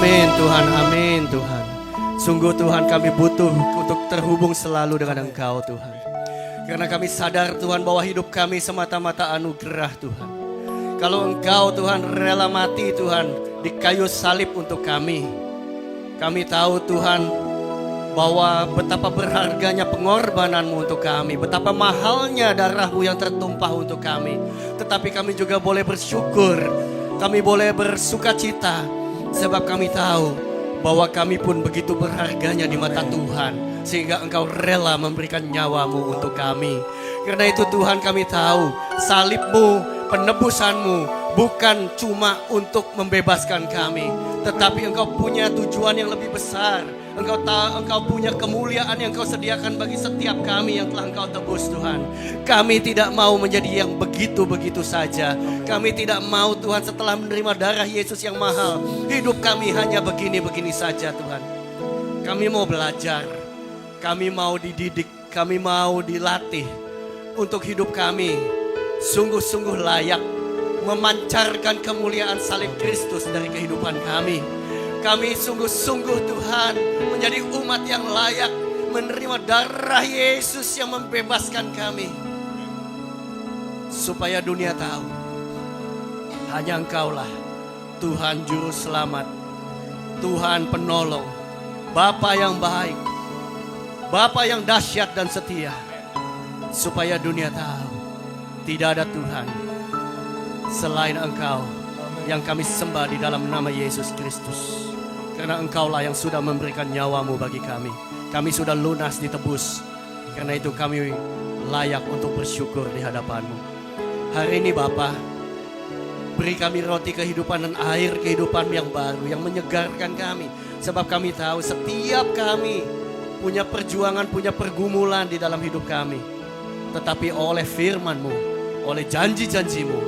Amin Tuhan, amin Tuhan. Sungguh Tuhan kami butuh untuk terhubung selalu dengan Engkau Tuhan. Karena kami sadar Tuhan bahwa hidup kami semata-mata anugerah Tuhan. Kalau Engkau Tuhan rela mati Tuhan di kayu salib untuk kami. Kami tahu Tuhan bahwa betapa berharganya pengorbananmu untuk kami. Betapa mahalnya darahmu yang tertumpah untuk kami. Tetapi kami juga boleh bersyukur. Kami boleh bersuka cita. Sebab kami tahu bahwa kami pun begitu berharganya di mata Tuhan. Sehingga Engkau rela memberikan nyawamu untuk kami. Karena itu Tuhan kami tahu salibmu, penebusanmu bukan cuma untuk membebaskan kami. Tetapi Engkau punya tujuan yang lebih besar. Engkau punya kemuliaan yang Engkau sediakan bagi setiap kami yang telah Engkau tebus Tuhan. Kami tidak mau menjadi yang begitu-begitu saja. Kami tidak mau Tuhan setelah menerima darah Yesus yang mahal. Hidup kami hanya begini-begini saja Tuhan. Kami mau belajar. Kami mau dididik. Kami mau dilatih. Untuk hidup kami sungguh-sungguh layak memancarkan kemuliaan salib Kristus dari kehidupan kami. Kami sungguh-sungguh Tuhan menjadi umat yang layak menerima darah Yesus yang membebaskan kami. Supaya dunia tahu hanya Engkaulah Tuhan Juru Selamat, Tuhan Penolong, Bapa yang baik, Bapa yang dahsyat dan setia. Supaya dunia tahu tidak ada Tuhan selain Engkau yang kami sembah di dalam nama Yesus Kristus. Karena Engkaulah yang sudah memberikan nyawamu bagi kami. Kami sudah lunas ditebus. Karena itu kami layak untuk bersyukur di hadapan-Mu. Hari ini Bapa, beri kami roti kehidupan dan air kehidupan yang baru, yang menyegarkan kami. Sebab kami tahu setiap kami punya perjuangan, punya pergumulan di dalam hidup kami. Tetapi oleh firman-Mu, oleh janji-janji-Mu,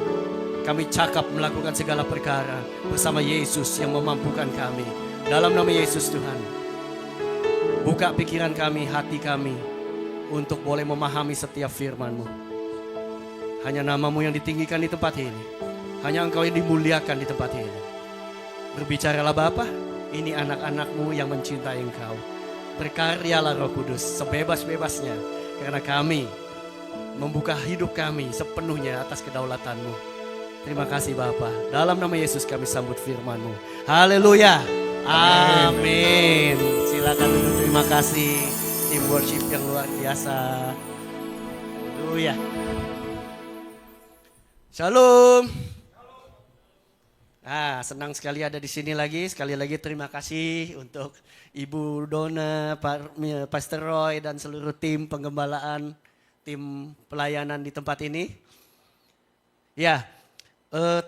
kami cakap melakukan segala perkara bersama Yesus yang memampukan kami. Dalam nama Yesus Tuhan, buka pikiran kami, hati kami untuk boleh memahami setiap firman-Mu. Hanya nama-Mu yang ditinggikan di tempat ini. Hanya Engkau yang dimuliakan di tempat ini. Berbicaralah Bapa, ini anak-anak-Mu yang mencintai Engkau. Berkaryalah Roh Kudus sebebas-bebasnya. Karena kami membuka hidup kami sepenuhnya atas kedaulatan-Mu. Terima kasih Bapa. Dalam nama Yesus kami sambut firman-Mu. Haleluya. Amin. Silakan duduk. Terima kasih tim worship yang luar biasa. Haleluya. Shalom. Senang sekali ada di sini lagi. Sekali lagi terima kasih untuk Ibu Dona, Pastor Roy dan seluruh tim penggembalaan, tim pelayanan di tempat ini. Ya.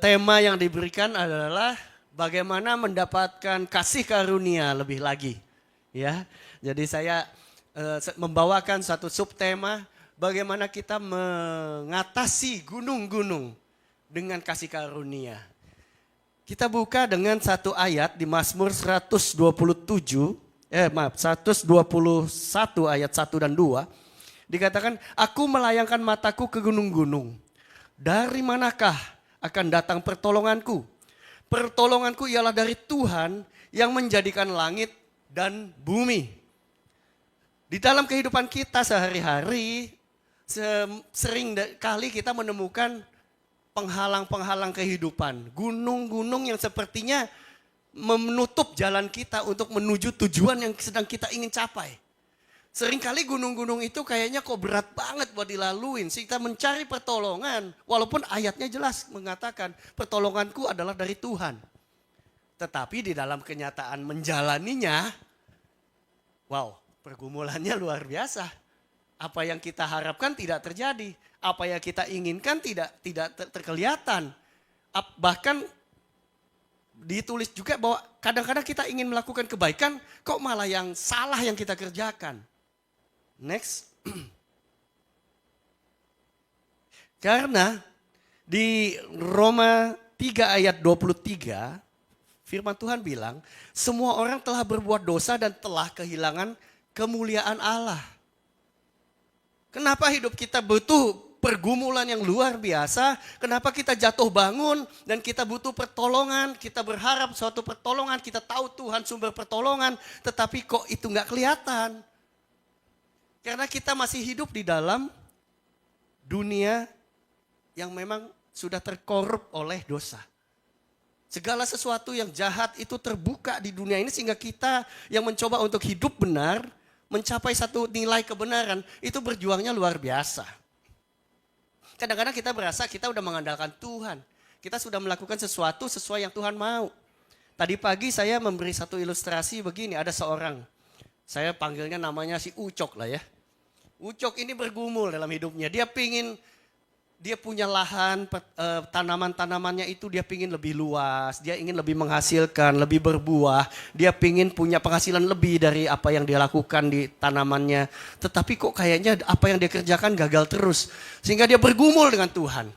Tema yang diberikan adalah bagaimana mendapatkan kasih karunia lebih lagi. Ya, jadi saya membawakan satu subtema bagaimana kita mengatasi gunung-gunung dengan kasih karunia. Kita buka dengan satu ayat di Mazmur 121 ayat 1 dan 2. Dikatakan, aku melayangkan mataku ke gunung-gunung. Dari manakah akan datang pertolonganku? Pertolonganku ialah dari Tuhan yang menjadikan langit dan bumi. Di dalam kehidupan kita sehari-hari, sering kali kita menemukan penghalang-penghalang kehidupan. Gunung-gunung yang sepertinya menutup jalan kita untuk menuju tujuan yang sedang kita ingin capai. Seringkali gunung-gunung itu kayaknya kok berat banget buat dilaluin. Kita mencari pertolongan. Walaupun ayatnya jelas mengatakan pertolonganku adalah dari Tuhan. Tetapi di dalam kenyataan menjalaninya, wow, pergumulannya luar biasa. Apa yang kita harapkan tidak terjadi. Apa yang kita inginkan tidak terkelihatan. Bahkan ditulis juga bahwa kadang-kadang kita ingin melakukan kebaikan, kok malah yang salah yang kita kerjakan. Next. Karena di Roma 3 ayat 23, firman Tuhan bilang, semua orang telah berbuat dosa dan telah kehilangan kemuliaan Allah. Kenapa hidup kita butuh pergumulan yang luar biasa. Kenapa kita jatuh bangun dan kita butuh pertolongan, kita berharap suatu pertolongan, kita tahu Tuhan sumber pertolongan, tetapi kok itu nggak kelihatan. Karena kita masih hidup di dalam dunia yang memang sudah terkorup oleh dosa. Segala sesuatu yang jahat itu terbuka di dunia ini sehingga kita yang mencoba untuk hidup benar, mencapai satu nilai kebenaran, itu berjuangnya luar biasa. Kadang-kadang kita berasa kita udah mengandalkan Tuhan. Kita sudah melakukan sesuatu sesuai yang Tuhan mau. Tadi pagi saya memberi satu ilustrasi begini, ada seorang, saya panggilnya namanya si Ucok lah ya. Ucok ini bergumul dalam hidupnya, dia punya lahan, tanaman-tanamannya itu dia pingin lebih luas, dia ingin lebih menghasilkan, lebih berbuah, dia pingin punya penghasilan lebih dari apa yang dia lakukan di tanamannya. Tetapi kok kayaknya apa yang dia kerjakan gagal terus, sehingga dia bergumul dengan Tuhan.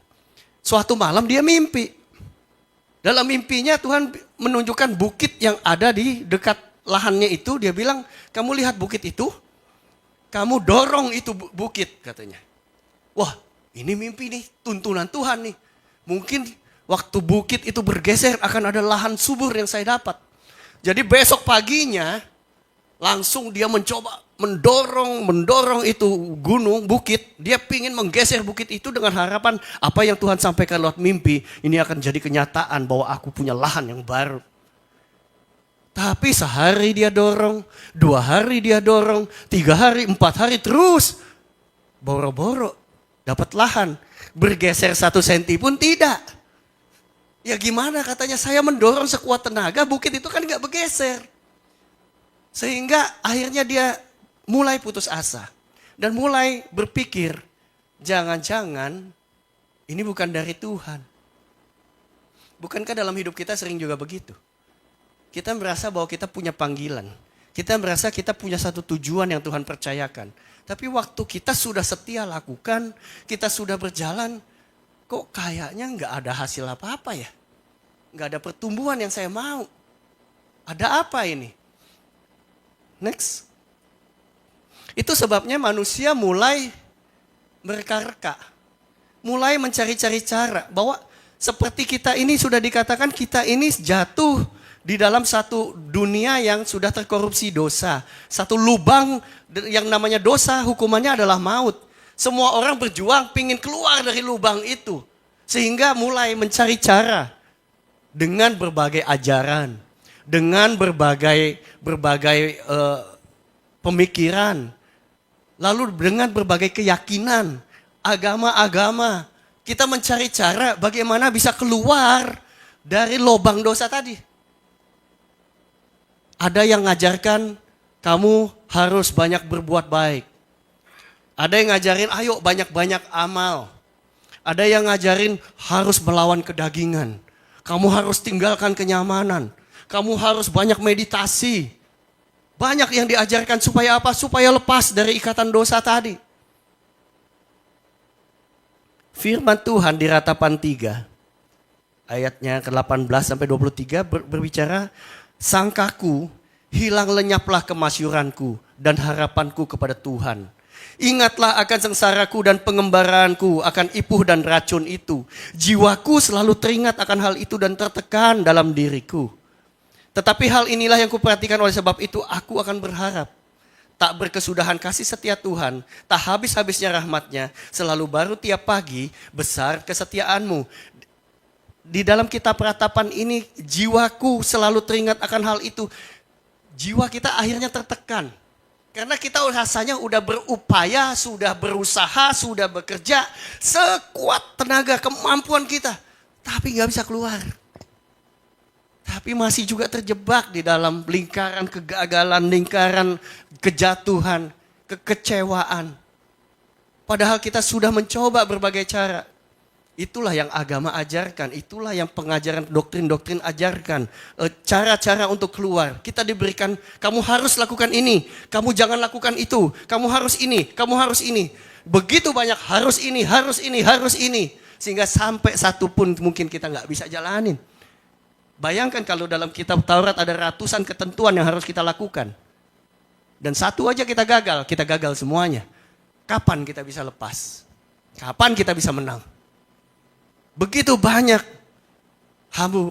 Suatu malam dia mimpi. Dalam mimpinya Tuhan menunjukkan bukit yang ada di dekat lahannya itu, dia bilang, kamu lihat bukit itu? Kamu dorong itu bukit katanya. Wah, ini mimpi nih, tuntunan Tuhan nih. Mungkin waktu bukit itu bergeser akan ada lahan subur yang saya dapat. Jadi besok paginya langsung dia mencoba mendorong itu gunung, bukit. Dia pingin menggeser bukit itu dengan harapan apa yang Tuhan sampaikan lewat mimpi. Ini akan jadi kenyataan bahwa aku punya lahan yang baru. Tapi sehari dia dorong, 2 hari dia dorong, 3 hari, 4 hari terus. Boro-boro dapat lahan, bergeser 1 senti pun tidak. Ya gimana katanya, saya mendorong sekuat tenaga, bukit itu kan gak bergeser. Sehingga akhirnya dia mulai putus asa. Dan mulai berpikir, jangan-jangan ini bukan dari Tuhan. Bukankah dalam hidup kita sering juga begitu? Kita merasa bahwa kita punya panggilan. Kita merasa kita punya satu tujuan yang Tuhan percayakan. Tapi waktu kita sudah setia lakukan, kita sudah berjalan, kok kayaknya nggak ada hasil apa-apa ya? Nggak ada pertumbuhan yang saya mau. Ada apa ini? Next. Itu sebabnya manusia mulai mereka-reka. Mulai mencari-cari cara. Bahwa seperti kita ini sudah dikatakan kita ini jatuh di dalam satu dunia yang sudah terkorupsi dosa. Satu lubang yang namanya dosa, hukumannya adalah maut. Semua orang berjuang pingin keluar dari lubang itu. Sehingga mulai mencari cara. Dengan berbagai ajaran. Dengan berbagai pemikiran. Lalu dengan berbagai keyakinan. Agama-agama. Kita mencari cara bagaimana bisa keluar dari lubang dosa tadi. Ada yang ngajarkan kamu harus banyak berbuat baik. Ada yang ngajarin ayo banyak-banyak amal. Ada yang ngajarin harus melawan kedagingan. Kamu harus tinggalkan kenyamanan. Kamu harus banyak meditasi. Banyak yang diajarkan supaya apa? Supaya lepas dari ikatan dosa tadi. Firman Tuhan di Ratapan 3 ayatnya ke-18 sampai 23 berbicara, sangkaku, hilang lenyaplah kemasyuranku dan harapanku kepada Tuhan. Ingatlah akan sengsaraku dan pengembaraanku, akan ipuh dan racun itu. Jiwaku selalu teringat akan hal itu dan tertekan dalam diriku. Tetapi hal inilah yang kuperhatikan, oleh sebab itu aku akan berharap. Tak berkesudahan kasih setia Tuhan, tak habis-habisnya rahmatnya, selalu baru tiap pagi, besar kesetiaanmu. Di dalam kitab Ratapan ini, jiwaku selalu teringat akan hal itu. Jiwa kita akhirnya tertekan. Karena kita rasanya udah berupaya, sudah berusaha, sudah bekerja. Sekuat tenaga, kemampuan kita. Tapi gak bisa keluar. Tapi masih juga terjebak di dalam lingkaran kegagalan, lingkaran kejatuhan, kekecewaan. Padahal kita sudah mencoba berbagai cara. Itulah yang agama ajarkan, itulah yang pengajaran doktrin-doktrin ajarkan. Cara-cara untuk keluar. Kita diberikan, kamu harus lakukan ini, kamu jangan lakukan itu, kamu harus ini, kamu harus ini. Begitu banyak harus ini, harus ini, harus ini. Sehingga sampai satu pun mungkin kita nggak bisa jalanin. Bayangkan kalau dalam kitab Taurat ada ratusan ketentuan yang harus kita lakukan. Dan satu aja kita gagal semuanya. Kapan kita bisa lepas? Kapan kita bisa menang? Begitu banyak.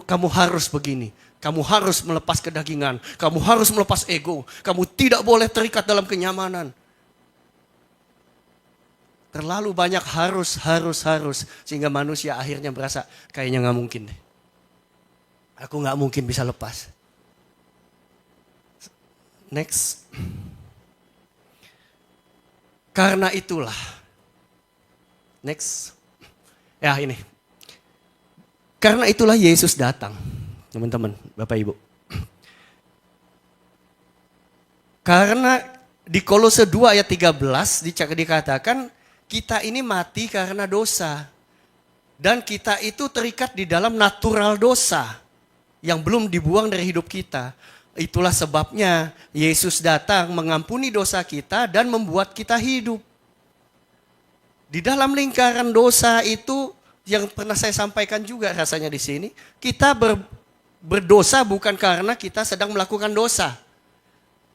Kamu harus begini. Kamu harus melepas kedagingan. Kamu harus melepas ego. Kamu tidak boleh terikat dalam kenyamanan. Terlalu banyak harus. Sehingga manusia akhirnya merasa kayaknya gak mungkin deh. Aku gak mungkin bisa lepas. Next. Karena itulah. Next. Ya ini. Karena itulah Yesus datang. Teman-teman, Bapak Ibu. Karena di Kolose 2 ayat 13 dikatakan kita ini mati karena dosa. Dan kita itu terikat di dalam natural dosa yang belum dibuang dari hidup kita. Itulah sebabnya Yesus datang mengampuni dosa kita dan membuat kita hidup. Di dalam lingkaran dosa itu yang pernah saya sampaikan juga rasanya di sini, kita berdosa bukan karena kita sedang melakukan dosa.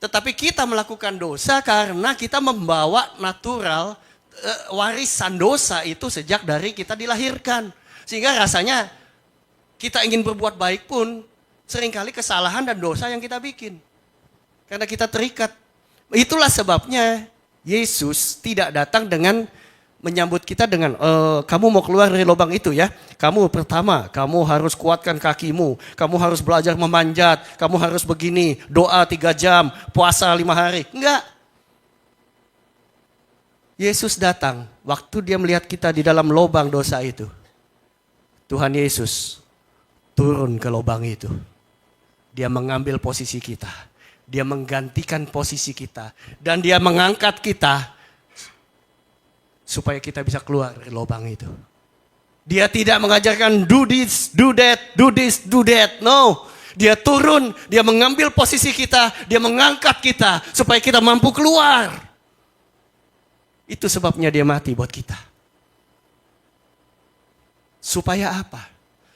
Tetapi kita melakukan dosa karena kita membawa natural warisan dosa itu sejak dari kita dilahirkan. Sehingga rasanya kita ingin berbuat baik pun seringkali kesalahan dan dosa yang kita bikin. Karena kita terikat. Itulah sebabnya Yesus tidak datang dengan menyambut kita dengan kamu mau keluar dari lubang itu ya. Kamu pertama, kamu harus kuatkan kakimu. Kamu harus belajar memanjat. Kamu harus begini, doa 3 jam, puasa 5 hari. Enggak. Yesus datang waktu dia melihat kita di dalam lubang dosa itu. Tuhan Yesus turun ke lubang itu. Dia mengambil posisi kita. Dia menggantikan posisi kita. Dan dia mengangkat kita supaya kita bisa keluar dari lubang itu. Dia tidak mengajarkan do this, do that, do this, do that. No. Dia turun, dia mengambil posisi kita, dia mengangkat kita supaya kita mampu keluar. Itu sebabnya dia mati buat kita. Supaya apa?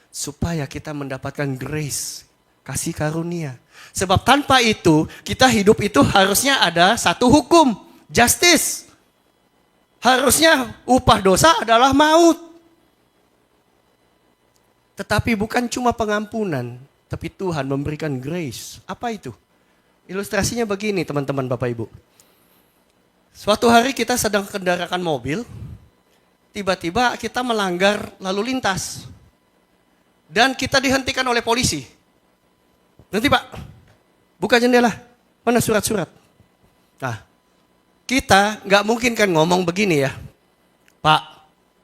Supaya kita mendapatkan grace, kasih karunia. Sebab tanpa itu, kita hidup itu harusnya ada satu hukum, justice. Harusnya upah dosa adalah maut. Tetapi bukan cuma pengampunan, tapi Tuhan memberikan grace. Apa itu? Ilustrasinya begini teman-teman Bapak Ibu. Suatu hari kita sedang kendarakan mobil, tiba-tiba kita melanggar lalu lintas. Dan kita dihentikan oleh polisi. Nanti Pak, buka jendela, mana surat-surat? Nah, kita nggak mungkin kan ngomong begini ya, Pak,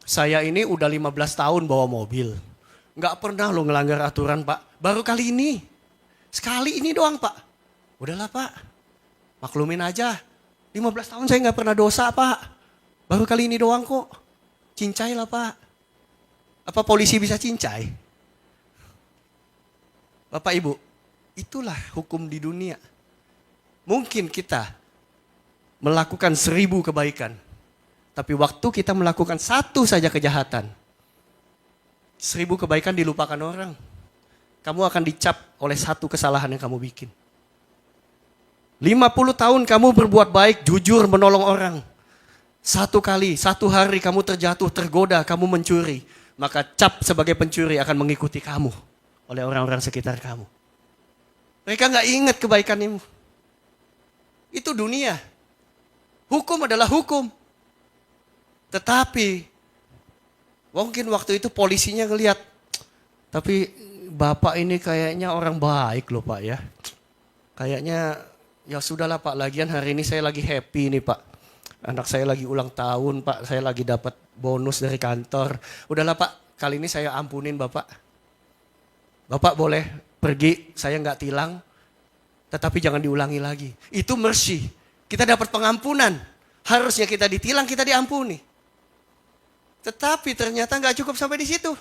saya ini udah 15 tahun bawa mobil. Nggak pernah lo ngelanggar aturan Pak, baru kali ini. Sekali ini doang Pak. Udahlah Pak, maklumin aja. 15 tahun saya nggak pernah dosa Pak. Baru kali ini doang kok. Cincai lah Pak. Apa polisi bisa cincai? Bapak Ibu, itulah hukum di dunia. Mungkin kita melakukan 1000 kebaikan. Tapi waktu kita melakukan satu saja kejahatan, 1000 kebaikan dilupakan orang. Kamu akan dicap oleh satu kesalahan yang kamu bikin. 50 tahun kamu berbuat baik, jujur, menolong orang. Satu kali, satu hari kamu terjatuh, tergoda, kamu mencuri. Maka cap sebagai pencuri akan mengikuti kamu oleh orang-orang sekitar kamu. Mereka gak ingat kebaikanmu. Itu dunia. Hukum adalah hukum. Tetapi mungkin waktu itu polisinya ngelihat, tapi Bapak ini kayaknya orang baik loh Pak ya. Kayaknya ya sudahlah Pak, lagian hari ini saya lagi happy nih Pak. Anak saya lagi ulang tahun Pak, saya lagi dapat bonus dari kantor. Udahlah Pak, kali ini saya ampunin Bapak. Bapak boleh pergi, saya nggak tilang. Tetapi jangan diulangi lagi. Itu mercy. Kita dapat pengampunan. Harusnya kita ditilang, kita diampuni. Tetapi ternyata nggak cukup sampai di situ.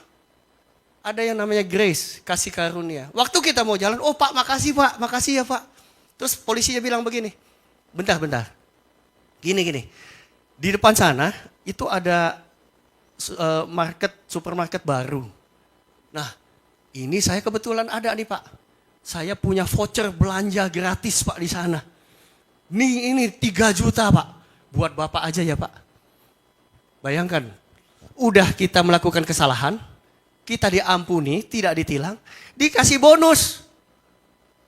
Ada yang namanya grace, kasih karunia. Waktu kita mau jalan, oh Pak makasih ya Pak. Terus polisinya bilang begini, bentar. Gini. Di depan sana itu ada supermarket baru. Nah ini saya kebetulan ada nih Pak. Saya punya voucher belanja gratis Pak di sana. Ini 3 juta Pak. Buat Bapak aja ya Pak. Bayangkan Udah kita melakukan kesalahan, kita diampuni, tidak ditilang, dikasih bonus.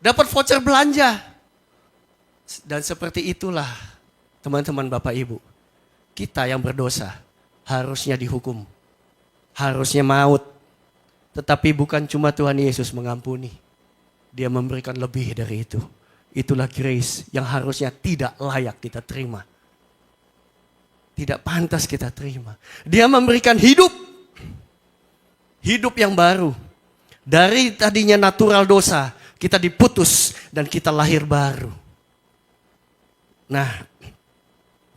Dapat voucher belanja. Dan seperti itulah teman-teman Bapak Ibu. Kita yang berdosa harusnya dihukum. Harusnya maut. Tetapi bukan cuma Tuhan Yesus mengampuni. Dia memberikan lebih dari itu. Itulah grace yang harusnya tidak layak kita terima. Tidak pantas kita terima. Dia memberikan hidup. Hidup yang baru. Dari tadinya natural dosa, kita diputus dan kita lahir baru. Nah,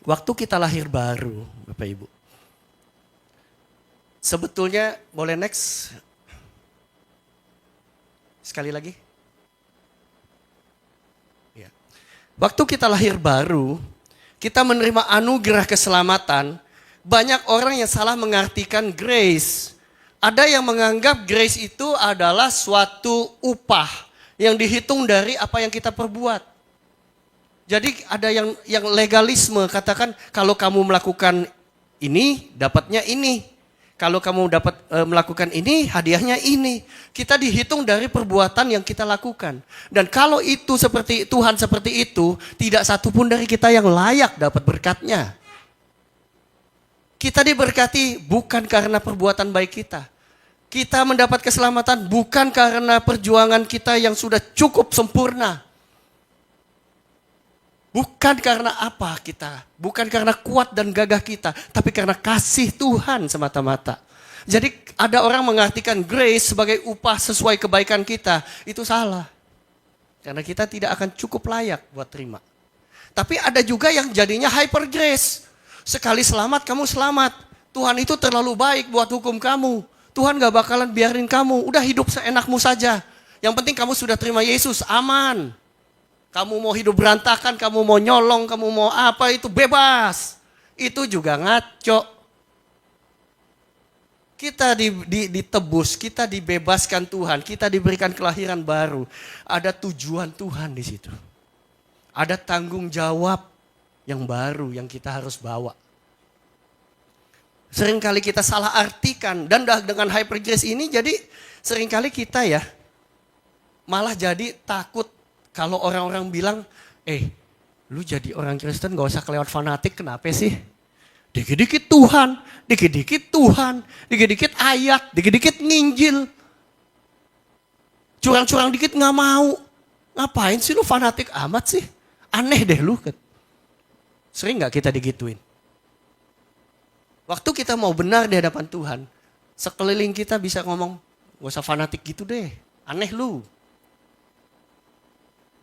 waktu kita lahir baru, Bapak Ibu. Sebetulnya, boleh next? Sekali lagi. Ya. Waktu kita lahir baru, kita menerima anugerah keselamatan, banyak orang yang salah mengartikan grace. Ada yang menganggap grace itu adalah suatu upah yang dihitung dari apa yang kita perbuat. Jadi ada yang legalisme, katakan kalau kamu melakukan ini, dapatnya ini. Kalau kamu dapat melakukan ini, hadiahnya ini. Kita dihitung dari perbuatan yang kita lakukan. Dan kalau itu seperti Tuhan seperti itu, tidak satupun dari kita yang layak dapat berkatnya. Kita diberkati bukan karena perbuatan baik kita. Kita mendapat keselamatan bukan karena perjuangan kita yang sudah cukup sempurna. Bukan karena apa kita, bukan karena kuat dan gagah kita, tapi karena kasih Tuhan semata-mata. Jadi ada orang mengartikan grace sebagai upah sesuai kebaikan kita, itu salah. Karena kita tidak akan cukup layak buat terima. Tapi ada juga yang jadinya hyper grace. Sekali selamat, kamu selamat. Tuhan itu terlalu baik buat hukum kamu. Tuhan gak bakalan biarin kamu, udah hidup seenakmu saja. Yang penting kamu sudah terima Yesus, aman. Kamu mau hidup berantakan, kamu mau nyolong, kamu mau apa itu bebas. Itu juga ngaco. Kita ditebus, kita dibebaskan Tuhan, kita diberikan kelahiran baru. Ada tujuan Tuhan di situ. Ada tanggung jawab yang baru yang kita harus bawa. Seringkali kita salah artikan dan dengan hyper grace ini jadi seringkali kita ya malah jadi takut. Kalau orang-orang bilang, lu jadi orang Kristen gak usah kelewat fanatik, kenapa sih? Dikit-dikit Tuhan, dikit-dikit Tuhan, dikit-dikit ayat, dikit-dikit nginjil. Curang-curang dikit gak mau. Ngapain sih lu fanatik amat sih? Aneh deh lu. Sering gak kita digituin? Waktu kita mau benar di hadapan Tuhan, sekeliling kita bisa ngomong, gak usah fanatik gitu deh, aneh lu.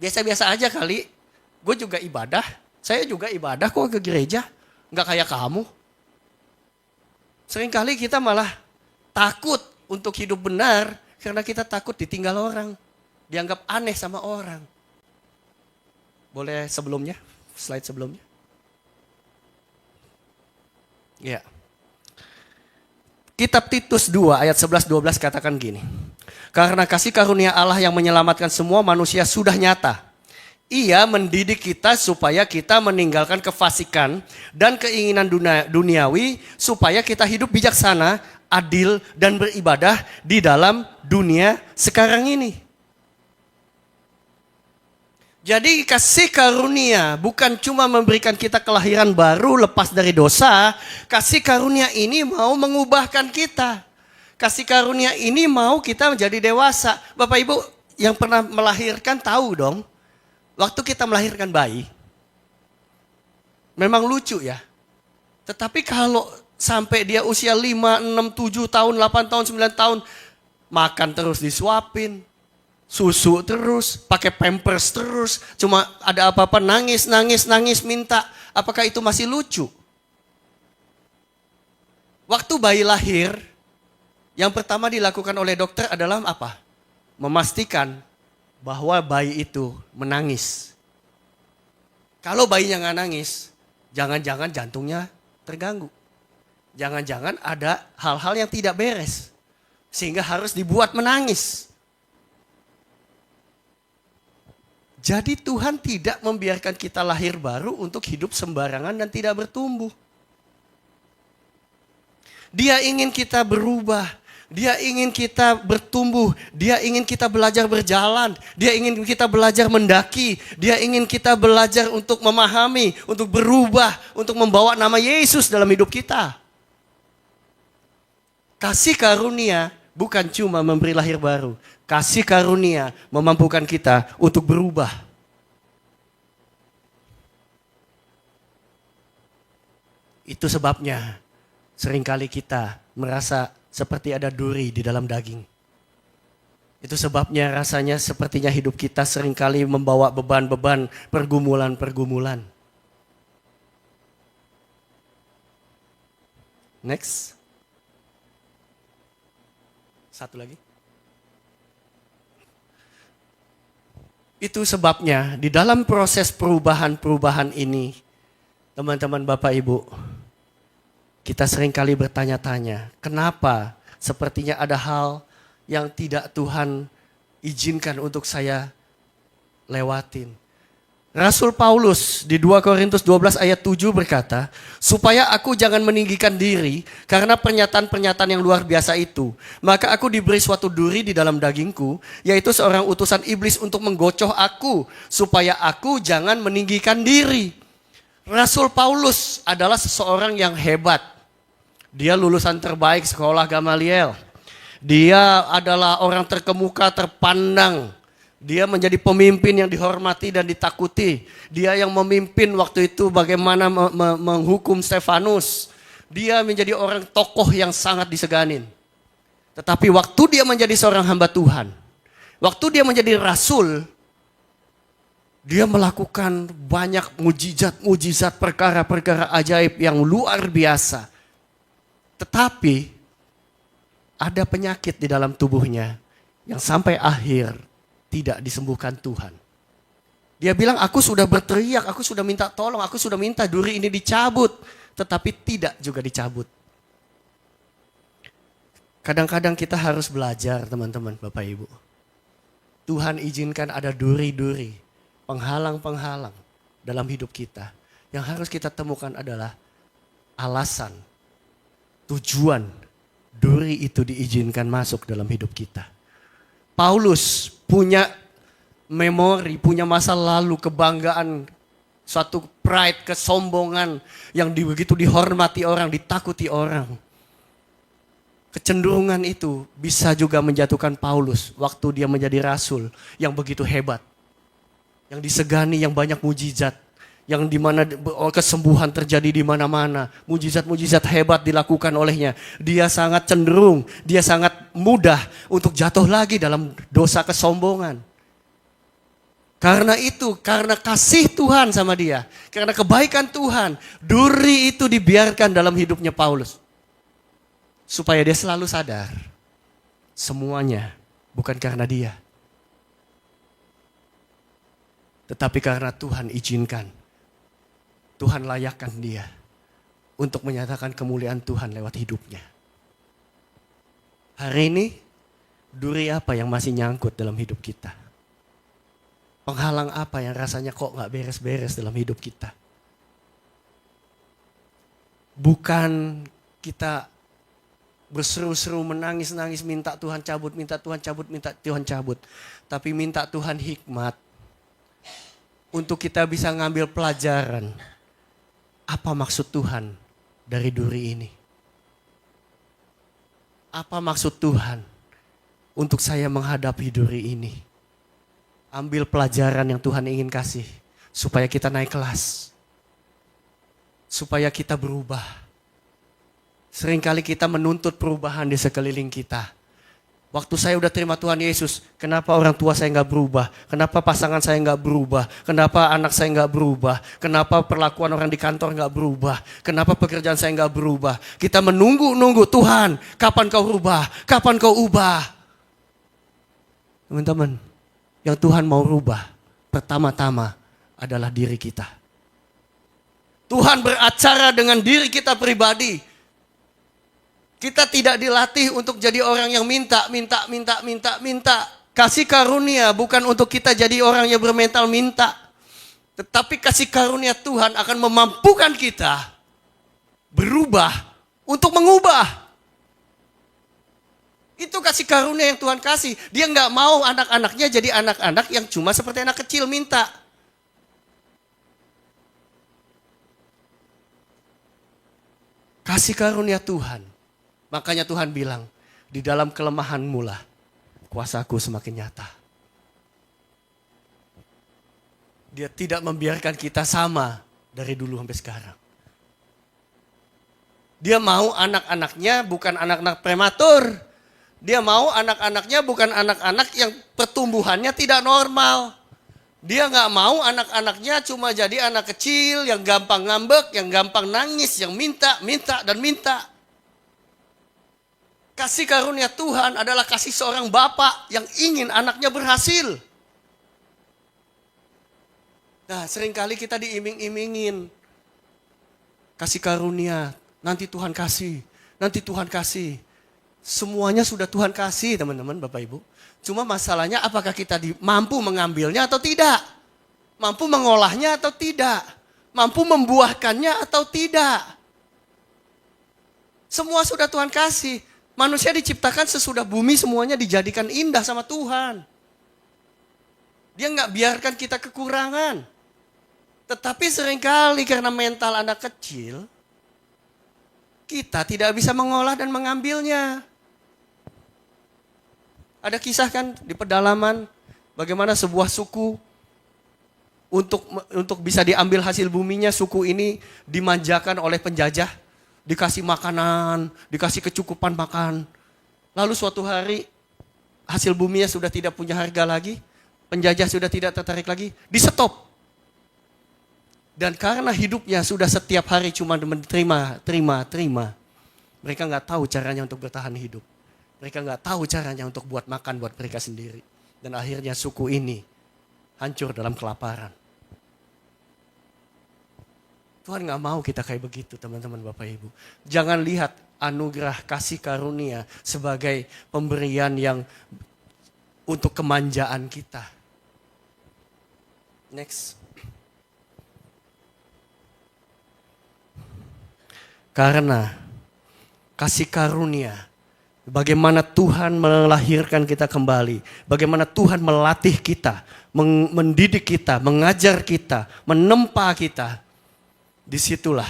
Biasa-biasa aja kali, gue juga ibadah, saya juga ibadah kok ke gereja, gak kayak kamu. Seringkali kita malah takut untuk hidup benar, karena kita takut ditinggal orang, dianggap aneh sama orang. Boleh sebelumnya, slide sebelumnya. Ya. Kitab Titus 2 ayat 11-12 katakan gini. Karena kasih karunia Allah yang menyelamatkan semua manusia sudah nyata. Ia mendidik kita supaya kita meninggalkan kefasikan dan keinginan duniawi supaya kita hidup bijaksana, adil dan beribadah di dalam dunia sekarang ini. Jadi kasih karunia bukan cuma memberikan kita kelahiran baru lepas dari dosa. Kasih karunia ini mau mengubahkan kita. Kasih karunia ini mau kita menjadi dewasa. Bapak Ibu yang pernah melahirkan tahu dong. Waktu kita melahirkan bayi. Memang lucu ya. Tetapi kalau sampai dia usia 5, 6, 7 tahun, 8 tahun, 9 tahun. Makan terus disuapin. Susu terus, pakai pampers terus. Cuma ada apa-apa nangis, minta. Apakah itu masih lucu? Waktu bayi lahir, yang pertama dilakukan oleh dokter adalah apa? Memastikan bahwa bayi itu menangis. Kalau bayinya nggak nangis, jangan-jangan jantungnya terganggu. Jangan-jangan ada hal-hal yang tidak beres. Sehingga harus dibuat menangis. Jadi Tuhan tidak membiarkan kita lahir baru untuk hidup sembarangan dan tidak bertumbuh. Dia ingin kita berubah. Dia ingin kita bertumbuh. Dia ingin kita belajar berjalan. Dia ingin kita belajar mendaki. Dia ingin kita belajar untuk memahami, untuk berubah, untuk membawa nama Yesus dalam hidup kita. Kasih karunia bukan cuma memberi lahir baru. Kasih karunia memampukan kita untuk berubah. Itu sebabnya seringkali kita merasa seperti ada duri di dalam daging. Itu sebabnya rasanya sepertinya hidup kita seringkali membawa beban-beban, pergumulan-pergumulan. Next. Satu lagi. Itu sebabnya di dalam proses perubahan-perubahan ini, teman-teman Bapak Ibu, kita seringkali bertanya-tanya, kenapa sepertinya ada hal yang tidak Tuhan izinkan untuk saya lewatin. Rasul Paulus di 2 Korintus 12 ayat 7 berkata, supaya aku jangan meninggikan diri karena pernyataan-pernyataan yang luar biasa itu. Maka aku diberi suatu duri di dalam dagingku, yaitu seorang utusan iblis untuk menggocoh aku, supaya aku jangan meninggikan diri. Rasul Paulus adalah seseorang yang hebat. Dia lulusan terbaik sekolah Gamaliel. Dia adalah orang terkemuka, terpandang. Dia menjadi pemimpin yang dihormati dan ditakuti. Dia yang memimpin waktu itu bagaimana menghukum Stefanus. Dia menjadi orang tokoh yang sangat diseganin. Tetapi waktu dia menjadi seorang hamba Tuhan, waktu dia menjadi rasul, dia melakukan banyak mujizat-mujizat, perkara-perkara ajaib yang luar biasa. Tetapi ada penyakit di dalam tubuhnya yang sampai akhir tidak disembuhkan Tuhan. Dia bilang, aku sudah berteriak, aku sudah minta tolong, aku sudah minta duri ini dicabut. Tetapi tidak juga dicabut. Kadang-kadang kita harus belajar teman-teman, Bapak Ibu. Tuhan izinkan ada duri-duri, penghalang-penghalang dalam hidup kita. Yang harus kita temukan adalah alasan, tujuan duri itu diizinkan masuk dalam hidup kita. Paulus punya memori, punya masa lalu, kebanggaan, suatu pride, kesombongan yang begitu dihormati orang, ditakuti orang. Kecenderungan itu bisa juga menjatuhkan Paulus waktu dia menjadi rasul yang begitu hebat. Yang disegani, yang banyak mujizat. Yang dimana kesembuhan terjadi di mana-mana. Mujizat-mujizat hebat dilakukan olehnya. Dia sangat cenderung, dia sangat mudah untuk jatuh lagi dalam dosa kesombongan. Karena itu, karena kasih Tuhan sama dia, karena kebaikan Tuhan, duri itu dibiarkan dalam hidupnya Paulus. Supaya dia selalu sadar, semuanya bukan karena dia. Tetapi karena Tuhan izinkan. Tuhan layakkan dia untuk menyatakan kemuliaan Tuhan lewat hidupnya. Hari ini, duri apa yang masih nyangkut dalam hidup kita? Penghalang apa yang rasanya kok gak beres-beres dalam hidup kita? Bukan kita berseru-seru, menangis-nangis, minta Tuhan cabut, minta Tuhan cabut, minta Tuhan cabut. Tapi minta Tuhan hikmat untuk kita bisa ngambil pelajaran. Apa maksud Tuhan dari duri ini? Apa maksud Tuhan untuk saya menghadapi duri ini? Ambil pelajaran yang Tuhan ingin kasih supaya kita naik kelas. Supaya kita berubah. Seringkali kita menuntut perubahan di sekeliling kita. Waktu saya udah terima Tuhan Yesus, kenapa orang tua saya nggak berubah? Kenapa pasangan saya nggak berubah? Kenapa anak saya nggak berubah? Kenapa perlakuan orang di kantor nggak berubah? Kenapa pekerjaan saya nggak berubah? Kita menunggu-nunggu, Tuhan, kapan kau rubah? Kapan kau ubah? Teman-teman, yang Tuhan mau rubah pertama-tama adalah diri kita. Tuhan beracara dengan diri kita pribadi. Kita tidak dilatih untuk jadi orang yang minta. Kasih karunia bukan untuk kita jadi orang yang bermental minta. Tetapi kasih karunia Tuhan akan memampukan kita berubah untuk mengubah. Itu kasih karunia yang Tuhan kasih. Dia nggak mau anak-anaknya jadi anak-anak yang cuma seperti anak kecil minta. Kasih karunia Tuhan. Makanya Tuhan bilang, di dalam kelemahanmu lah kuasaku semakin nyata. Dia tidak membiarkan kita sama dari dulu sampai sekarang. Dia mau anak-anaknya bukan anak-anak prematur. Dia mau anak-anaknya bukan anak-anak yang pertumbuhannya tidak normal. Dia nggak mau anak-anaknya cuma jadi anak kecil yang gampang ngambek, yang gampang nangis, yang minta, minta, dan minta. Kasih karunia Tuhan adalah kasih seorang bapak yang ingin anaknya berhasil. Nah, seringkali kita diiming-imingin. Kasih karunia, nanti Tuhan kasih, nanti Tuhan kasih. Semuanya sudah Tuhan kasih teman-teman, Bapak Ibu. Cuma masalahnya apakah kita mampu mengambilnya atau tidak. Mampu mengolahnya atau tidak. Mampu membuahkannya atau tidak. Semua sudah Tuhan kasih. Manusia diciptakan sesudah bumi semuanya dijadikan indah sama Tuhan. Dia nggak biarkan kita kekurangan. Tetapi seringkali karena mental anak kecil, kita tidak bisa mengolah dan mengambilnya. Ada kisah kan di pedalaman bagaimana sebuah suku untuk bisa diambil hasil buminya, suku ini dimanjakan oleh penjajah, dikasih makanan, dikasih kecukupan makan. Lalu suatu hari hasil buminya sudah tidak punya harga lagi, penjajah sudah tidak tertarik lagi, di-stop. Dan karena hidupnya sudah setiap hari cuma terima, mereka nggak tahu caranya untuk bertahan hidup. Mereka nggak tahu caranya untuk buat makan buat mereka sendiri. Dan akhirnya suku ini hancur dalam kelaparan. Tuhan nggak mau kita kayak begitu teman-teman Bapak Ibu. Jangan lihat anugerah kasih karunia sebagai pemberian yang untuk kemanjaan kita. Next. Karena kasih karunia, bagaimana Tuhan melahirkan kita kembali, bagaimana Tuhan melatih kita, mendidik kita, mengajar kita, menempa kita. Disitulah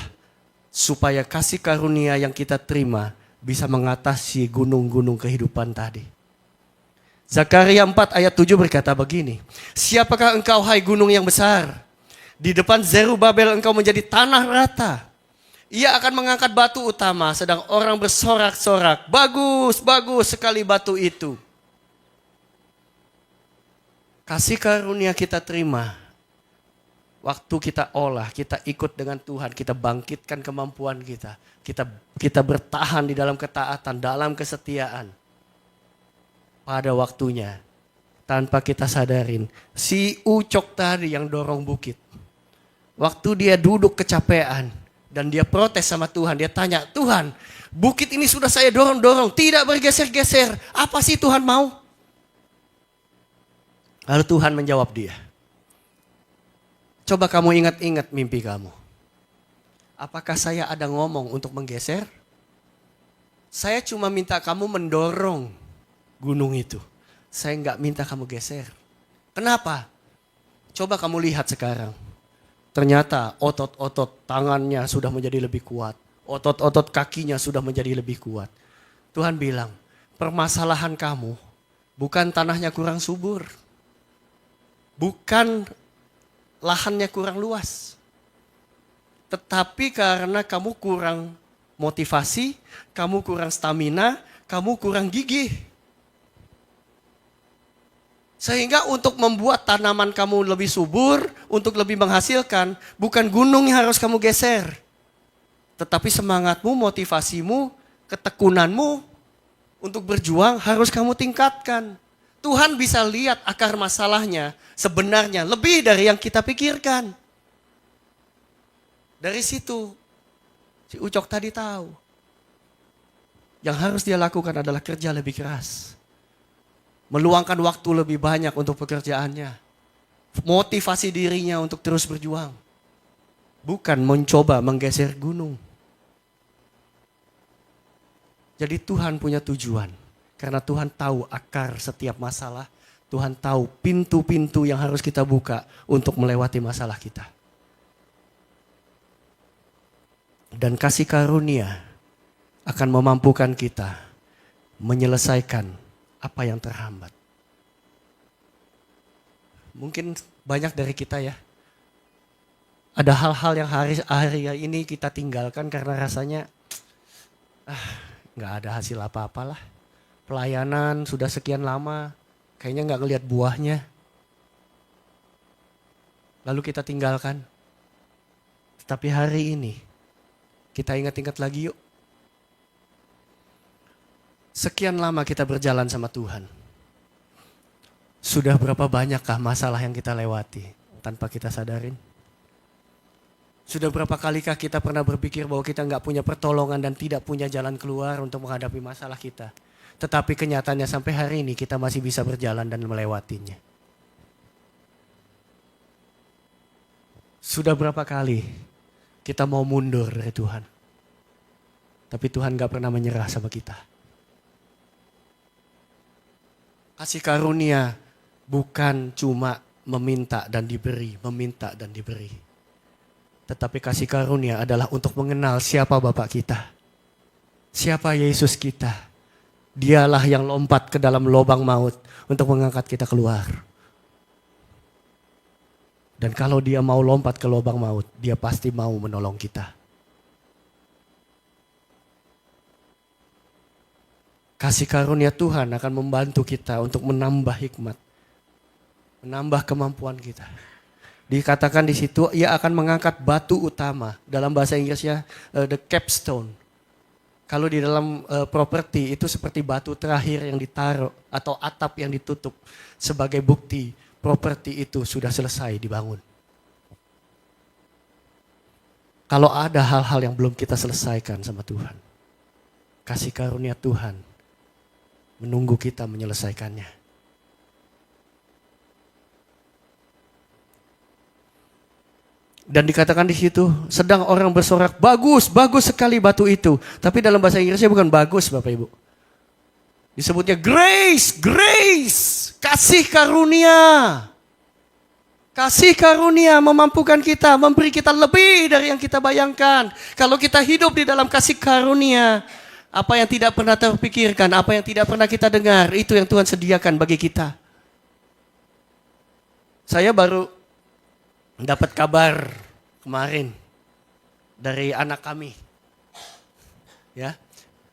supaya kasih karunia yang kita terima bisa mengatasi gunung-gunung kehidupan tadi. Zakaria 4 ayat 7 berkata begini, siapakah engkau hai gunung yang besar? Di depan Zerubabel engkau menjadi tanah rata. Ia akan mengangkat batu utama, sedang orang bersorak-sorak. Bagus, bagus sekali batu itu. Kasih karunia kita terima. Waktu kita olah, kita ikut dengan Tuhan, kita bangkitkan kemampuan kita. Kita bertahan di dalam ketaatan, dalam kesetiaan. Pada waktunya, tanpa kita sadarin, si Ucok tadi yang dorong bukit. Waktu dia duduk kecapean, dan dia protes sama Tuhan, dia tanya, Tuhan, bukit ini sudah saya dorong-dorong, tidak bergeser-geser, apa sih Tuhan mau? Lalu Tuhan menjawab dia, coba kamu ingat-ingat mimpi kamu. Apakah saya ada ngomong untuk menggeser? Saya cuma minta kamu mendorong gunung itu. Saya nggak minta kamu geser. Kenapa? Coba kamu lihat sekarang. Ternyata otot-otot tangannya sudah menjadi lebih kuat. Otot-otot kakinya sudah menjadi lebih kuat. Tuhan bilang, permasalahan kamu bukan tanahnya kurang subur. Bukan lahannya kurang luas. Tetapi karena kamu kurang motivasi, kamu kurang stamina, kamu kurang gigih. Sehingga untuk membuat tanaman kamu lebih subur, untuk lebih menghasilkan, bukan gunung yang harus kamu geser. Tetapi semangatmu, motivasimu, ketekunanmu untuk berjuang harus kamu tingkatkan. Tuhan bisa lihat akar masalahnya sebenarnya lebih dari yang kita pikirkan. Dari situ, si Ucok tadi tahu. Yang harus dia lakukan adalah kerja lebih keras. Meluangkan waktu lebih banyak untuk pekerjaannya. Motivasi dirinya untuk terus berjuang. Bukan mencoba menggeser gunung. Jadi Tuhan punya tujuan. Karena Tuhan tahu akar setiap masalah. Tuhan tahu pintu-pintu yang harus kita buka untuk melewati masalah kita. Dan kasih karunia akan memampukan kita menyelesaikan apa yang terhambat. Mungkin banyak dari kita ya, ada hal-hal yang hari ini kita tinggalkan karena rasanya nggak ada hasil apa-apalah. Pelayanan sudah sekian lama, kayaknya nggak ngelihat buahnya. Lalu kita tinggalkan. Tetapi hari ini kita ingat-ingat lagi yuk. Sekian lama kita berjalan sama Tuhan. Sudah berapa banyakkah masalah yang kita lewati tanpa kita sadarin? Sudah berapa kalikah kita pernah berpikir bahwa kita nggak punya pertolongan dan tidak punya jalan keluar untuk menghadapi masalah kita. Tetapi kenyataannya sampai hari ini kita masih bisa berjalan dan melewatinya. Sudah berapa kali kita mau mundur dari Tuhan. Tapi Tuhan gak pernah menyerah sama kita. Kasih karunia bukan cuma meminta dan diberi, meminta dan diberi. Tetapi kasih karunia adalah untuk mengenal siapa Bapa kita. Siapa Yesus kita. Dialah yang lompat ke dalam lubang maut untuk mengangkat kita keluar. Dan kalau dia mau lompat ke lubang maut, dia pasti mau menolong kita. Kasih karunia Tuhan akan membantu kita untuk menambah hikmat. Menambah kemampuan kita. Dikatakan di situ, ia akan mengangkat batu utama. Dalam bahasa Inggrisnya, the capstone. Kalau di dalam properti itu seperti batu terakhir yang ditaruh atau atap yang ditutup sebagai bukti properti itu sudah selesai dibangun. Kalau ada hal-hal yang belum kita selesaikan sama Tuhan, kasih karunia Tuhan menunggu kita menyelesaikannya. Dan dikatakan di situ, sedang orang bersorak, bagus, bagus sekali batu itu. Tapi dalam bahasa Inggrisnya bukan bagus Bapak Ibu. Disebutnya grace, grace, kasih karunia. Kasih karunia memampukan kita, memberi kita lebih dari yang kita bayangkan. Kalau kita hidup di dalam kasih karunia, apa yang tidak pernah terpikirkan, apa yang tidak pernah kita dengar, itu yang Tuhan sediakan bagi kita. Saya baru dapat kabar kemarin dari anak kami. Ya.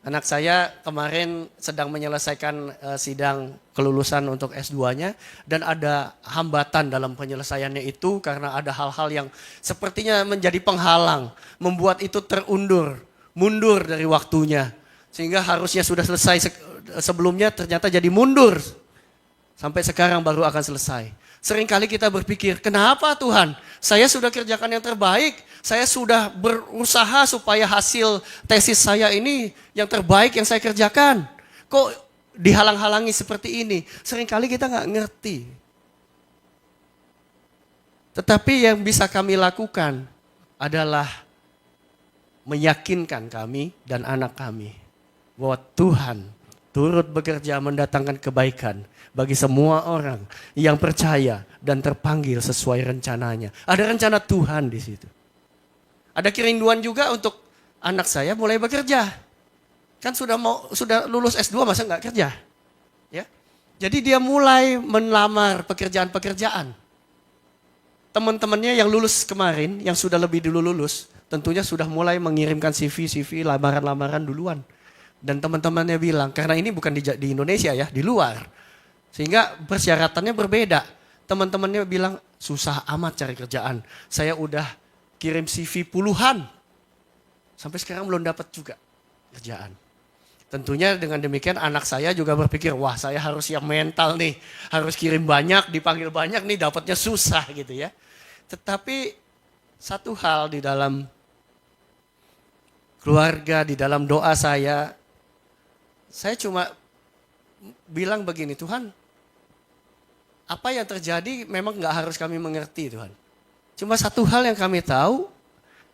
Anak saya kemarin sedang menyelesaikan sidang kelulusan untuk S2-nya dan ada hambatan dalam penyelesaiannya itu karena ada hal-hal yang sepertinya menjadi penghalang, membuat itu terundur, mundur dari waktunya. Sehingga harusnya sudah selesai sebelumnya ternyata jadi mundur. Sampai sekarang baru akan selesai. Seringkali kita berpikir, kenapa Tuhan? Saya sudah kerjakan yang terbaik. Saya sudah berusaha supaya hasil tesis saya ini yang terbaik yang saya kerjakan. Kok dihalang-halangi seperti ini? Seringkali kita nggak ngerti. Tetapi yang bisa kami lakukan adalah meyakinkan kami dan anak kami bahwa Tuhan turut bekerja mendatangkan kebaikan bagi semua orang yang percaya dan terpanggil sesuai rencananya. Ada rencana Tuhan di situ. Ada kerinduan juga untuk anak saya mulai bekerja. Kan sudah lulus S2 masa nggak kerja? Ya. Jadi dia mulai melamar pekerjaan-pekerjaan. Teman-temannya yang lulus kemarin, yang sudah lebih dulu lulus, tentunya sudah mulai mengirimkan CV, lamaran-lamaran duluan. Dan teman-temannya bilang, karena ini bukan di Indonesia ya, di luar. Sehingga persyaratannya berbeda. Teman-temannya bilang, susah amat cari kerjaan. Saya udah kirim CV puluhan. Sampai sekarang belum dapat juga kerjaan. Tentunya dengan demikian anak saya juga berpikir, wah saya harus siap mental nih. Harus kirim banyak, dipanggil banyak nih, dapatnya susah gitu ya. Tetapi satu hal di dalam keluarga, di dalam doa saya cuma bilang begini, Tuhan, apa yang terjadi memang gak harus kami mengerti Tuhan. Cuma satu hal yang kami tahu,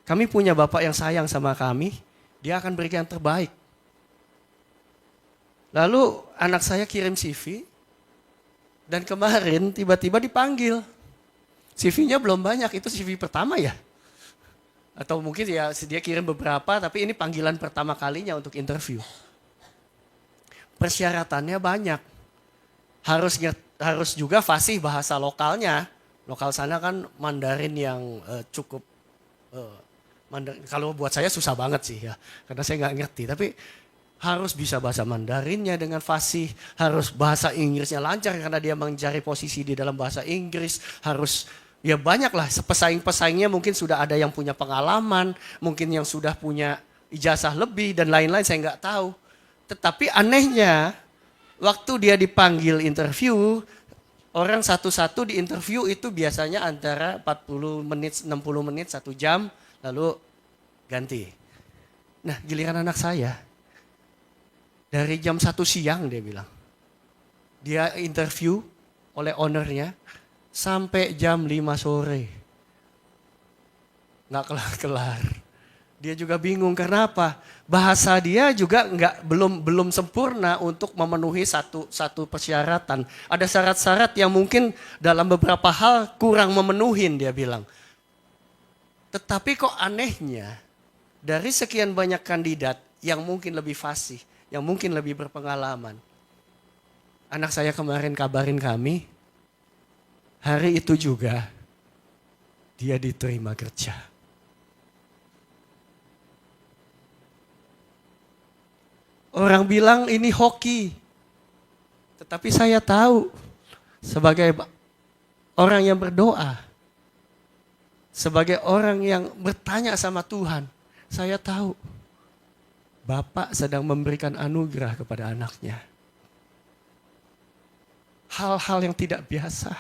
kami punya Bapak yang sayang sama kami, Dia akan berikan yang terbaik. Lalu anak saya kirim CV dan kemarin tiba-tiba dipanggil. CV-nya belum banyak, itu CV pertama ya. Atau mungkin ya dia kirim beberapa tapi ini panggilan pertama kalinya untuk interview. Persyaratannya banyak. Harus juga fasih bahasa lokalnya. Lokal sana kan Mandarin yang cukup kalau buat saya susah banget sih ya. Karena saya nggak ngerti, tapi harus bisa bahasa Mandarinnya dengan fasih, harus bahasa Inggrisnya lancar karena dia mencari posisi di dalam bahasa Inggris, harus ya banyak lah pesaing-pesaingnya mungkin sudah ada yang punya pengalaman, mungkin yang sudah punya ijazah lebih dan lain-lain saya nggak tahu. Tetapi anehnya waktu dia dipanggil interview, orang satu-satu di interview itu biasanya antara 40 menit, 60 menit, 1 jam, lalu ganti. Nah giliran anak saya, dari jam 1 siang dia bilang. Dia interview oleh ownernya sampai jam 5 sore. Nggak kelar-kelar. Dia juga bingung karena apa? Bahasa dia juga belum sempurna untuk memenuhi satu persyaratan. Ada syarat-syarat yang mungkin dalam beberapa hal kurang memenuhin dia bilang. Tetapi kok anehnya dari sekian banyak kandidat yang mungkin lebih fasih, yang mungkin lebih berpengalaman. Anak saya kemarin kabarin kami, hari itu juga dia diterima kerja. Orang bilang ini hoki, tetapi saya tahu sebagai orang yang berdoa, sebagai orang yang bertanya sama Tuhan, saya tahu Bapak sedang memberikan anugerah kepada anaknya. Hal-hal yang tidak biasa.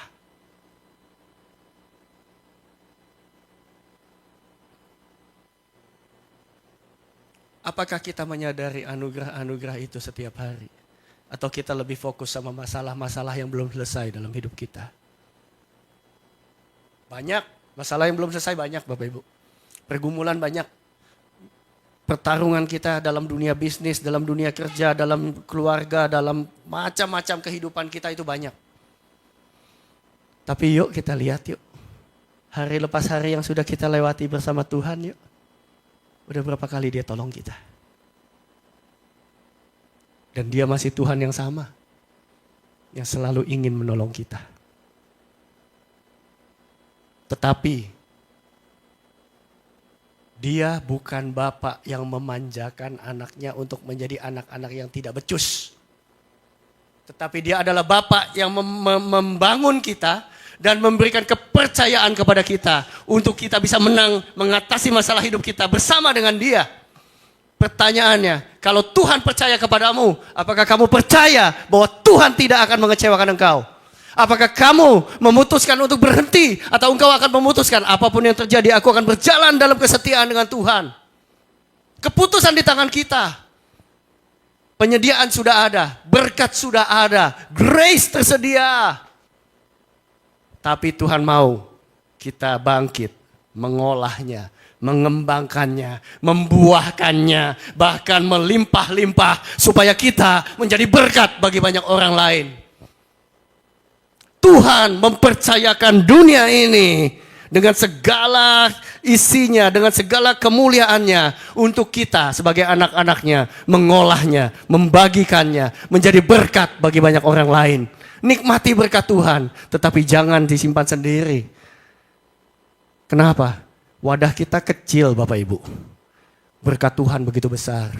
Apakah kita menyadari anugerah-anugerah itu setiap hari? Atau kita lebih fokus sama masalah-masalah yang belum selesai dalam hidup kita? Banyak, masalah yang belum selesai banyak Bapak Ibu. Pergumulan banyak. Pertarungan kita dalam dunia bisnis, dalam dunia kerja, dalam keluarga, dalam macam-macam kehidupan kita itu banyak. Tapi yuk kita lihat yuk. Hari lepas hari yang sudah kita lewati bersama Tuhan yuk. Udah berapa kali dia tolong kita. Dan dia masih Tuhan yang sama. Yang selalu ingin menolong kita. Tetapi dia bukan Bapak yang memanjakan anaknya untuk menjadi anak-anak yang tidak becus. Tetapi dia adalah Bapak yang membangun kita dan memberikan kepercayaan kepada kita untuk kita bisa menang mengatasi masalah hidup kita bersama dengan dia. Pertanyaannya, kalau Tuhan percaya kepadamu, apakah kamu percaya bahwa Tuhan tidak akan mengecewakan engkau? Apakah kamu memutuskan untuk berhenti atau engkau akan memutuskan apapun yang terjadi aku akan berjalan dalam kesetiaan dengan Tuhan? Keputusan di tangan kita. Penyediaan sudah ada, berkat sudah ada, grace tersedia. Tapi Tuhan mau kita bangkit, mengolahnya, mengembangkannya, membuahkannya, bahkan melimpah-limpah supaya kita menjadi berkat bagi banyak orang lain. Tuhan mempercayakan dunia ini dengan segala isinya, dengan segala kemuliaannya untuk kita sebagai anak-anaknya, mengolahnya, membagikannya, menjadi berkat bagi banyak orang lain. Nikmati berkat Tuhan, tetapi jangan disimpan sendiri. Kenapa? Wadah kita kecil Bapak Ibu. Berkat Tuhan begitu besar.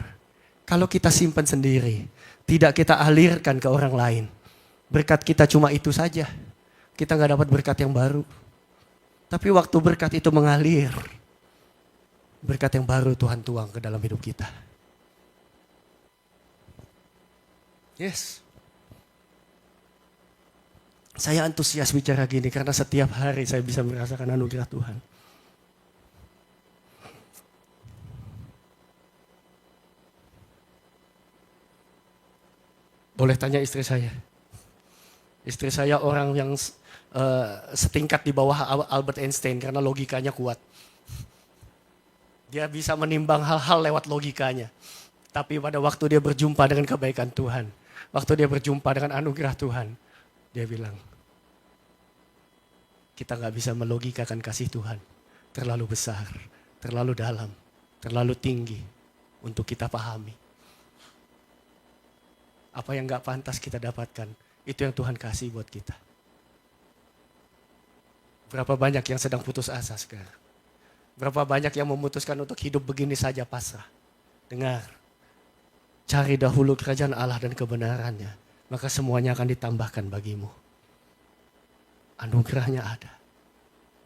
Kalau kita simpan sendiri, tidak kita alirkan ke orang lain. Berkat kita cuma itu saja. Kita gak dapat berkat yang baru. Tapi waktu berkat itu mengalir, berkat yang baru Tuhan tuang ke dalam hidup kita. Yes. Saya antusias bicara gini karena setiap hari saya bisa merasakan anugerah Tuhan. Boleh tanya istri saya. Istri saya orang yang setingkat di bawah Albert Einstein karena logikanya kuat. Dia bisa menimbang hal-hal lewat logikanya. Tapi pada waktu dia berjumpa dengan kebaikan Tuhan, Waktu dia berjumpa dengan anugerah Tuhan, dia bilang, kita gak bisa melogikakan kasih Tuhan. Terlalu besar, terlalu dalam, terlalu tinggi untuk kita pahami. Apa yang gak pantas kita dapatkan, itu yang Tuhan kasih buat kita. Berapa banyak yang sedang putus asa sekarang. Berapa banyak yang memutuskan untuk hidup begini saja pasrah. Dengar. Cari dahulu kerajaan Allah dan kebenarannya, maka semuanya akan ditambahkan bagimu. Anugerahnya ada,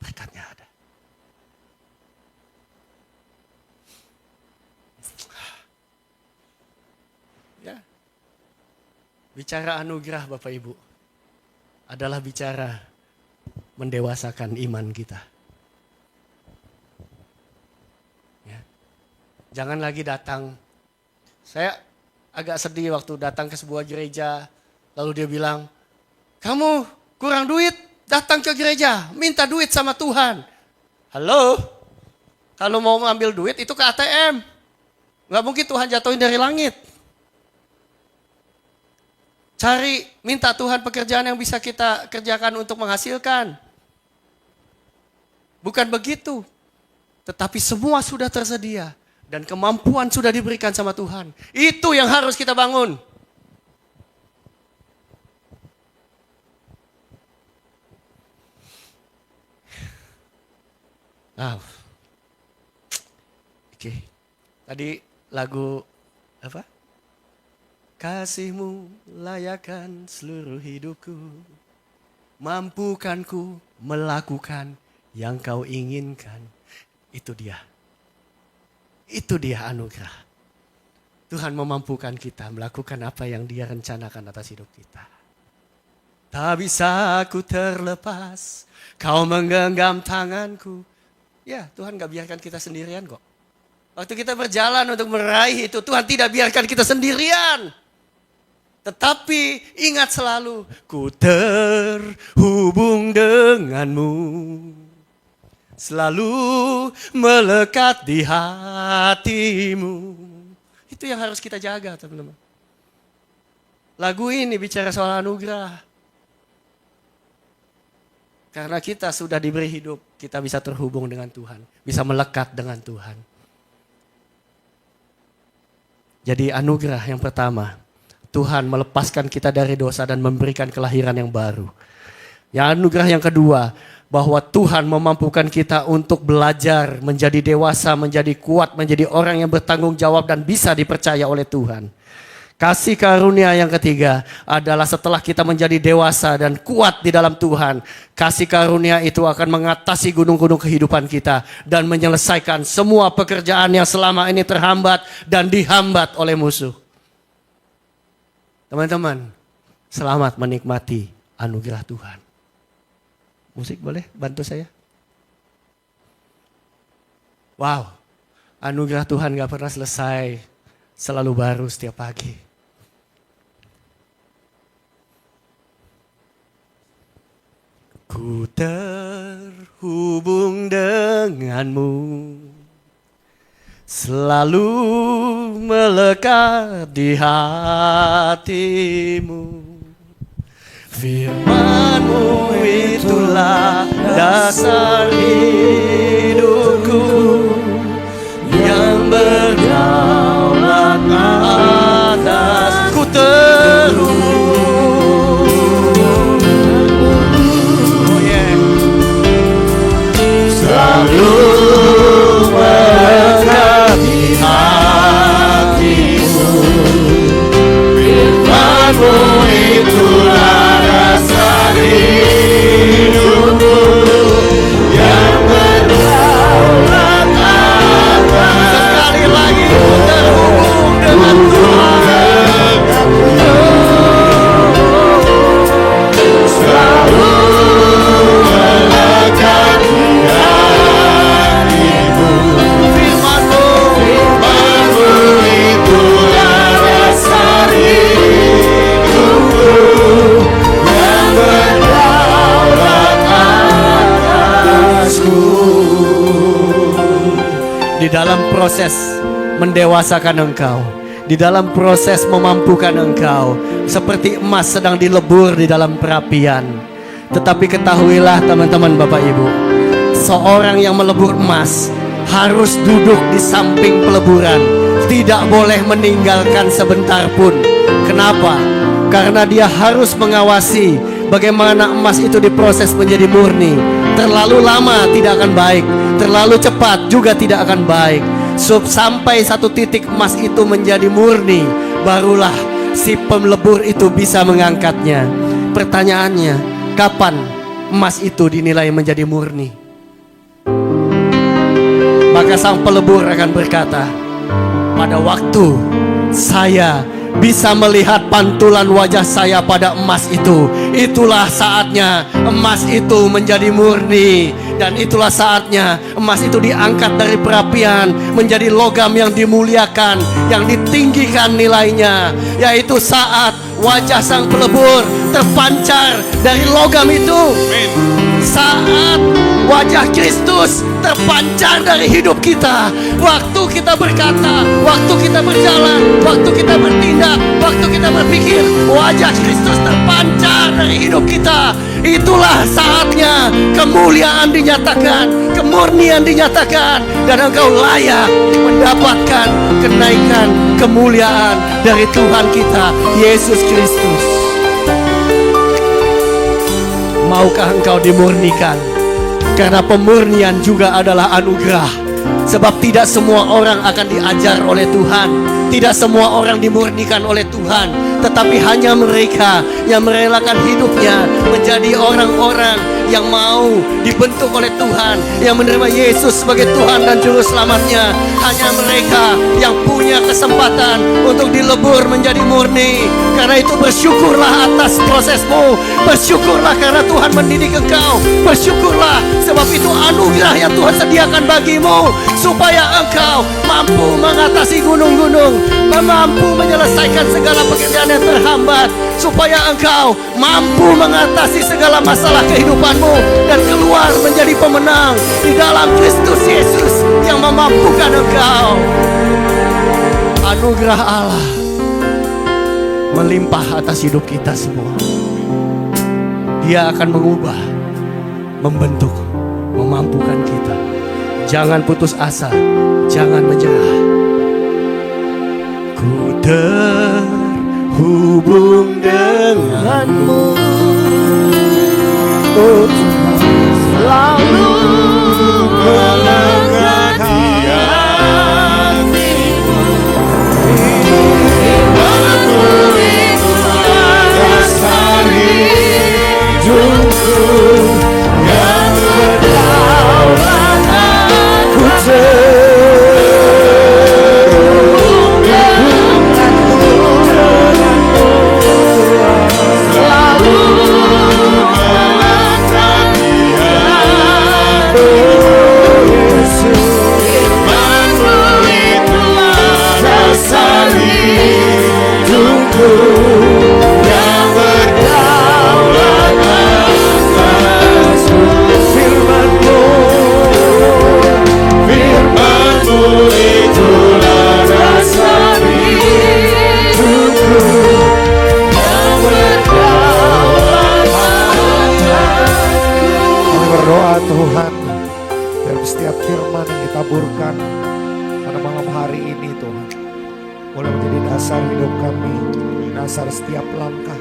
berkatnya ada. Ya. Bicara anugerah Bapak Ibu adalah bicara mendewasakan iman kita. Ya. Jangan lagi datang. Saya agak sedih waktu datang ke sebuah gereja, lalu dia bilang, kamu kurang duit, datang ke gereja, minta duit sama Tuhan. Halo, kalau mau mengambil duit itu ke ATM. Gak mungkin Tuhan jatuhin dari langit. Cari, minta Tuhan pekerjaan yang bisa kita kerjakan untuk menghasilkan. Bukan begitu, tetapi semua sudah tersedia. Dan kemampuan sudah diberikan sama Tuhan. Itu yang harus kita bangun. Oke. Tadi lagu apa? Kasih-Mu layakkan seluruh hidupku. Mampukanku melakukan yang Kau inginkan. Itu dia. Itu dia anugerah. Tuhan memampukan kita melakukan apa yang Dia rencanakan atas hidup kita. Tak bisa aku terlepas, Kau menggenggam tanganku. Ya, Tuhan gak biarkan kita sendirian kok. Waktu kita berjalan untuk meraih itu, Tuhan tidak biarkan kita sendirian. Tetapi ingat selalu, ku terhubung denganmu. Selalu melekat di hatimu. Itu yang harus kita jaga teman-teman. Lagu ini bicara soal anugerah. Karena kita sudah diberi hidup, kita bisa terhubung dengan Tuhan. Bisa melekat dengan Tuhan. Jadi anugerah yang pertama, Tuhan melepaskan kita dari dosa dan memberikan kelahiran yang baru. Yang anugerah yang kedua, bahwa Tuhan memampukan kita untuk belajar, menjadi dewasa, menjadi kuat, menjadi orang yang bertanggung jawab dan bisa dipercaya oleh Tuhan. Kasih karunia yang ketiga adalah setelah kita menjadi dewasa dan kuat di dalam Tuhan, kasih karunia itu akan mengatasi gunung-gunung kehidupan kita dan menyelesaikan semua pekerjaan yang selama ini terhambat dan dihambat oleh musuh. Teman-teman, selamat menikmati anugerah Tuhan. Musik boleh bantu saya? Wow, anugerah Tuhan gak pernah selesai, selalu baru setiap pagi. Ku terhubung denganmu, selalu melekat di hatimu. Firman-Mu itulah dasar hidupku yang berdaulat atas. Ku terhubung, selalu melekat di hatimu. Firman-Mu itulah hidupku yang berdaulat atas. Sekali lagi ku terhubung dengan Tuhan, selalu melekat di hatimu. Firman-Mu itulah dasar hidupku yang berdaulat atasku. Di dalam proses mendewasakan engkau, di dalam proses memampukan engkau, seperti emas sedang dilebur di dalam perapian. Tetapi ketahuilah teman-teman, Bapak Ibu, seorang yang melebur emas harus duduk di samping peleburan, tidak boleh meninggalkan sebentar pun. Kenapa? Karena dia harus mengawasi bagaimana emas itu diproses menjadi murni. Terlalu lama tidak akan baik, terlalu cepat juga tidak akan baik. Sampai satu titik emas itu menjadi murni, barulah si pelebur itu bisa mengangkatnya. Pertanyaannya, kapan emas itu dinilai menjadi murni? Maka sang pelebur akan berkata, pada waktu saya bisa melihat pantulan wajah saya pada emas itu, itulah saatnya emas itu menjadi murni. Dan itulah saatnya emas itu diangkat dari perapian menjadi logam yang dimuliakan, yang ditinggikan nilainya. Yaitu saat wajah sang pelebur terpancar dari logam itu. Saat wajah Kristus terpancar dari hidup kita. Waktu kita berkata, waktu kita berjalan, waktu kita bertindak, waktu kita berpikir, wajah Kristus terpancar dari hidup kita. Itulah saatnya kemuliaan dinyatakan, kemurnian dinyatakan, dan engkau layak mendapatkan kenaikan kemuliaan dari Tuhan kita Yesus Kristus. Maukah engkau dimurnikan? Karena pemurnian juga adalah anugerah. Sebab tidak semua orang akan diajar oleh Tuhan, tidak semua orang dimurnikan oleh Tuhan, tetapi hanya mereka yang merelakan hidupnya menjadi orang-orang yang mau dibentuk oleh Tuhan, yang menerima Yesus sebagai Tuhan dan Juru Selamatnya. Hanya mereka yang punya kesempatan untuk dilebur menjadi murni. Karena itu bersyukurlah atas prosesmu, bersyukurlah karena Tuhan mendidik engkau, bersyukurlah sebab itu anugerah yang Tuhan sediakan bagimu, supaya engkau mampu mengatasi gunung-gunung, mampu menyelesaikan segala pekerjaan yang terhambat, supaya engkau mampu mengatasi segala masalah kehidupanmu dan keluar menjadi pemenang di dalam Kristus Yesus yang memampukan engkau. Anugerah Allah melimpah atas hidup kita semua. Dia akan mengubah, membentuk, memampukan kita. Jangan putus asa, jangan menyerah. Ku terhubung denganmu, oh Tuhan, selalu melengkapi hatimu. Firman-Mu itulah dasar hidupku, yang berdaulat aku terhubung denganmu, selalu melengkapi hatiku. Yesus, firman-Mu itulah dasar hidupku, yang berdaulat atasku. Firman-Mu, firman-Mu itulah dasar hidupku, yang berdaulat atasku. Kami berdoa Tuhan, dalam setiap firman yang ditaburkan pada malam hari ini Tuhan, boleh menjadi dasar hidup kami, dasar setiap langkah